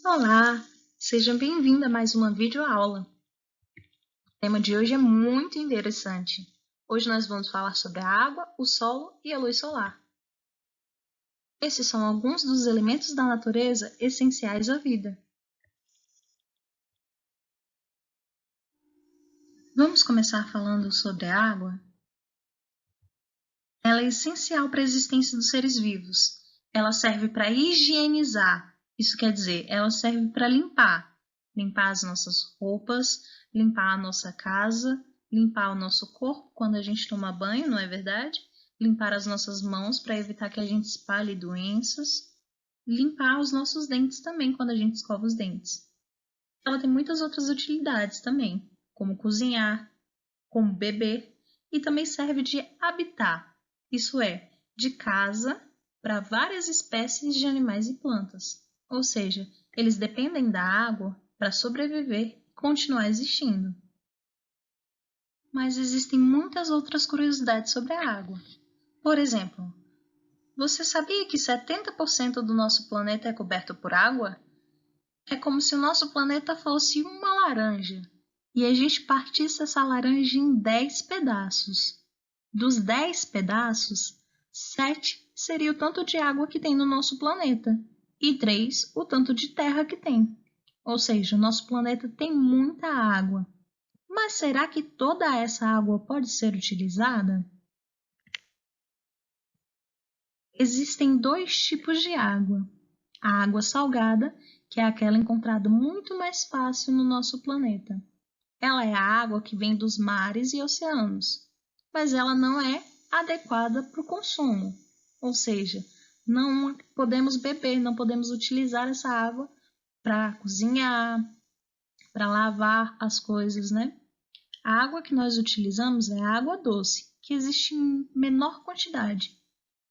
Olá, seja bem-vindo a mais uma videoaula. O tema de hoje é muito interessante. Hoje nós vamos falar sobre a água, o solo e a luz solar. Esses são alguns dos elementos da natureza essenciais à vida. Vamos começar falando sobre a água? Ela é essencial para a existência dos seres vivos. Ela serve para higienizar, isso quer dizer, ela serve para limpar as nossas roupas, limpar a nossa casa, limpar o nosso corpo quando a gente toma banho, não é verdade? Limpar as nossas mãos para evitar que a gente espalhe doenças, limpar os nossos dentes também quando a gente escova os dentes. Ela tem muitas outras utilidades também, como cozinhar, como beber, e também serve de habitat, isso é, de casa para várias espécies de animais e plantas. Ou seja, eles dependem da água para sobreviver e continuar existindo. Mas existem muitas outras curiosidades sobre a água. Por exemplo, você sabia que 70% do nosso planeta é coberto por água? É como se o nosso planeta fosse uma laranja e a gente partisse essa laranja em 10 pedaços. Dos 10 pedaços, 7 seria o tanto de água que tem no nosso planeta e 3 o tanto de terra que tem. Ou seja, o nosso planeta tem muita água. Mas será que toda essa água pode ser utilizada? Existem dois tipos de água. A água salgada, que é aquela encontrada muito mais fácil no nosso planeta. Ela é a água que vem dos mares e oceanos, mas ela não é adequada para o consumo. Ou seja, não podemos beber, não podemos utilizar essa água para cozinhar, para lavar as coisas, né? A água que nós utilizamos é a água doce, que existe em menor quantidade.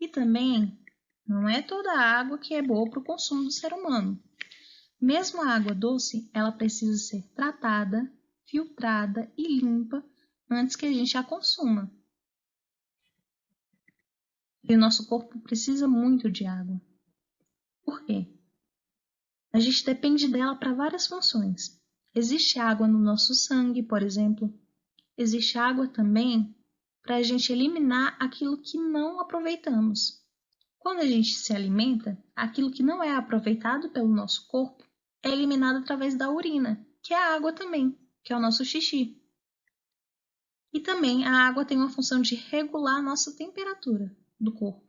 E também não é toda a água que é boa para o consumo do ser humano. Mesmo a água doce, ela precisa ser tratada, filtrada e limpa antes que a gente a consuma. E o nosso corpo precisa muito de água. Por quê? A gente depende dela para várias funções. Existe água no nosso sangue, por exemplo. Existe água também para a gente eliminar aquilo que não aproveitamos. Quando a gente se alimenta, aquilo que não é aproveitado pelo nosso corpo é eliminado através da urina, que é a água também, que é o nosso xixi. E também a água tem uma função de regular a nossa temperatura do corpo.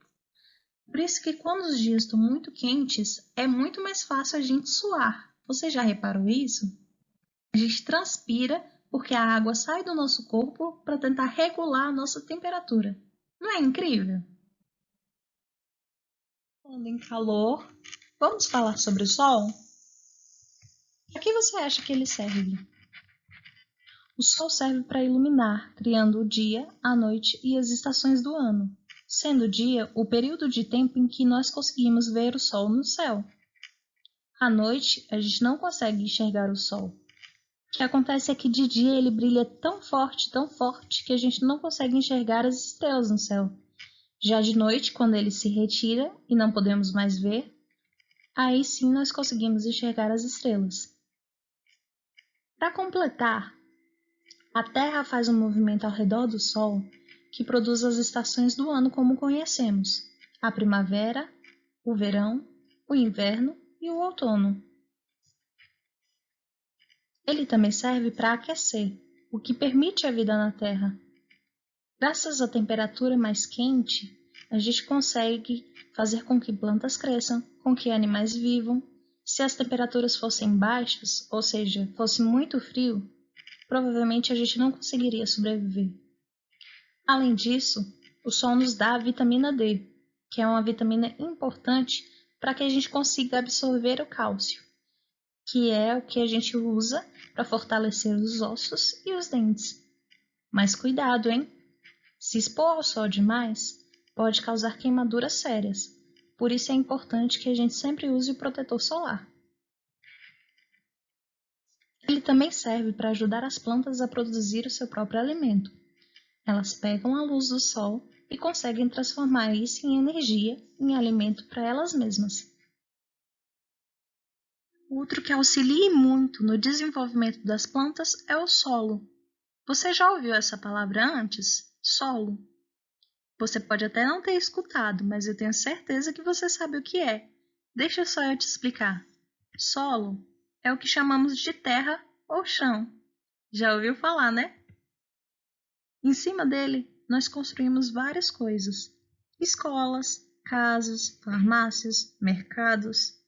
Por isso que quando os dias estão muito quentes, é muito mais fácil a gente suar. Você já reparou isso? A gente transpira porque a água sai do nosso corpo para tentar regular a nossa temperatura. Não é incrível? Falando em calor, vamos falar sobre o Sol? Para que você acha que ele serve? O Sol serve para iluminar, criando o dia, a noite e as estações do ano, sendo o dia o período de tempo em que nós conseguimos ver o Sol no céu. À noite, a gente não consegue enxergar o Sol. O que acontece é que de dia ele brilha tão forte, que a gente não consegue enxergar as estrelas no céu. Já de noite, quando ele se retira e não podemos mais ver, aí sim nós conseguimos enxergar as estrelas. Para completar, a Terra faz um movimento ao redor do Sol que produz as estações do ano como conhecemos: a primavera, o verão, o inverno e o outono. Ele também serve para aquecer, o que permite a vida na Terra. Graças à temperatura mais quente, a gente consegue fazer com que plantas cresçam, com que animais vivam. Se as temperaturas fossem baixas, ou seja, fosse muito frio, provavelmente a gente não conseguiria sobreviver. Além disso, o Sol nos dá a vitamina D, que é uma vitamina importante para que a gente consiga absorver o cálcio, que é o que a gente usa para fortalecer os ossos e os dentes. Mas cuidado, hein? Se expor ao sol demais, pode causar queimaduras sérias. Por isso é importante que a gente sempre use o protetor solar. Ele também serve para ajudar as plantas a produzir o seu próprio alimento. Elas pegam a luz do sol e conseguem transformar isso em energia, em alimento para elas mesmas. Outro que auxilia muito no desenvolvimento das plantas é o solo. Você já ouviu essa palavra antes? Solo. Você pode até não ter escutado, mas eu tenho certeza que você sabe o que é. Deixa só eu te explicar. Solo é o que chamamos de terra ou chão. Já ouviu falar, né? Em cima dele, nós construímos várias coisas: escolas, casas, farmácias, mercados.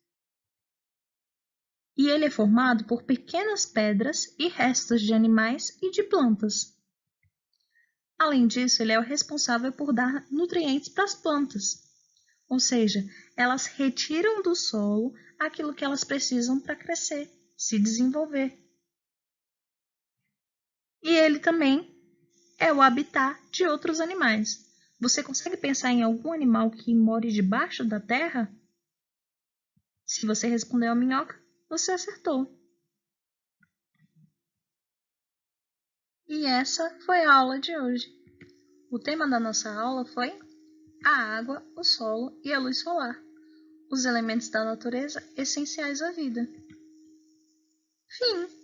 E ele é formado por pequenas pedras e restos de animais e de plantas. Além disso, ele é o responsável por dar nutrientes para as plantas. Ou seja, elas retiram do solo aquilo que elas precisam para crescer, se desenvolver. E ele também é o habitat de outros animais. Você consegue pensar em algum animal que more debaixo da terra? Se você respondeu a minhoca, você acertou. E essa foi a aula de hoje. O tema da nossa aula foi a água, o solo e a luz solar, os elementos da natureza essenciais à vida. Fim!